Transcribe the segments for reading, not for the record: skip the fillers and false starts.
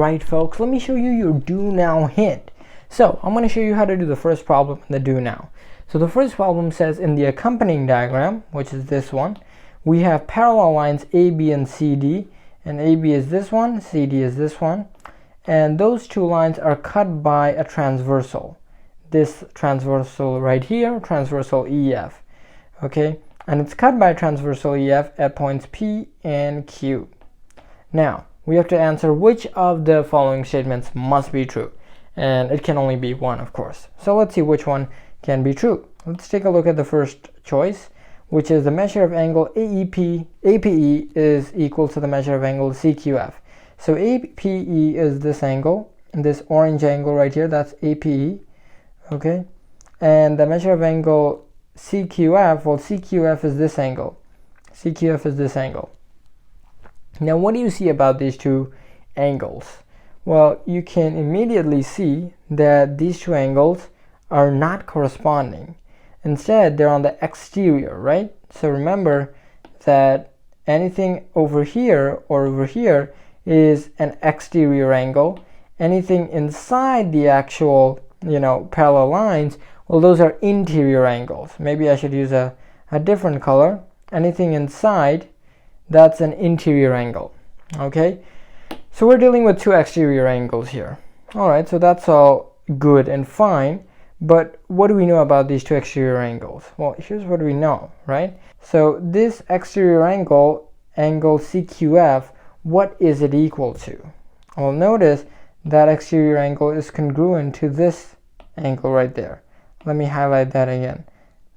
Right, folks, let me show you your do now hint. So I'm going to show you how to do the first problem in the do now. So the first problem says in the accompanying diagram, which is this one, we have parallel lines AB and CD, and AB is this one, CD is this one, and those two lines are cut by a transversal. This transversal right here, transversal EF, okay, and it's cut by transversal EF at points P and Q. Now we have to answer which of the following statements must be true, and it can only be one, of course. So let's see which one can be true. Let's take a look at the first choice, which is the measure of angle APE is equal to the measure of angle CQF. So APE is this angle, this orange angle right here, that's APE, okay? And the measure of angle CQF, well, CQF is this angle. CQF is this angle. Now, what do you see about these two angles? Well, you can immediately see that these two angles are not corresponding. Instead, they're on the exterior, right? So remember that anything over here or over here is an exterior angle. Anything inside the actual, parallel lines, well, those are interior angles. Maybe I should use a different color. Anything inside, that's an interior angle, okay? So we're dealing with two exterior angles here. All right, so that's all good and fine, but what do we know about these two exterior angles? Well, here's what we know, right? So this exterior angle, angle CQF, what is it equal to? Well, notice that exterior angle is congruent to this angle right there. Let me highlight that again.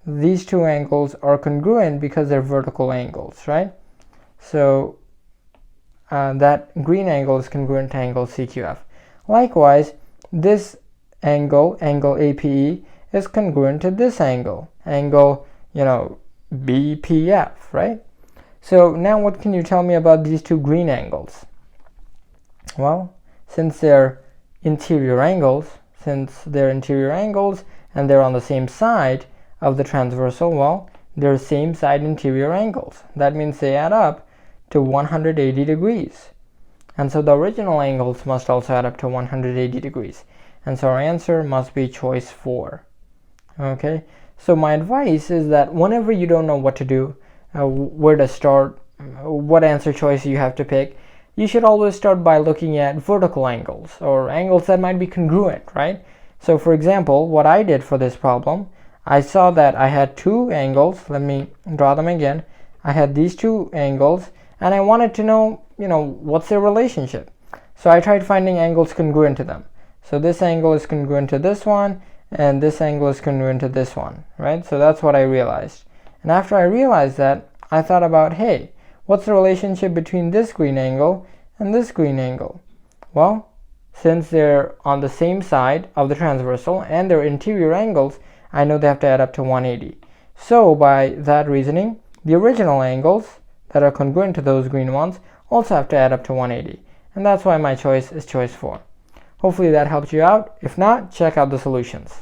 These two angles are congruent because they're vertical angles, right? So that green angle is congruent to angle CQF. Likewise, this angle, angle APE, is congruent to this angle, angle, BPF, right? So now what can you tell me about these two green angles? Well, since they're interior angles, and they're on the same side of the transversal, well, they're same side interior angles. That means they add up to 180 degrees. And so the original angles must also add up to 180 degrees. And so our answer must be choice 4. Okay, so my advice is that whenever you don't know what to do, where to start, what answer choice you have to pick, you should always start by looking at vertical angles or angles that might be congruent, right? So for example, what I did for this problem, I saw that I had two angles. Let me draw them again. I had these two angles, and I wanted to know, what's their relationship. So I tried finding angles congruent to them. So this angle is congruent to this one, and this angle is congruent to this one, right? So that's what I realized. And after I realized that, I thought about, hey, what's the relationship between this green angle and this green angle? Well, since they're on the same side of the transversal and they're interior angles, I know they have to add up to 180. So by that reasoning, the original angles that are congruent to those green ones also have to add up to 180. And that's why my choice is choice 4. Hopefully that helped you out. If not, check out the solutions.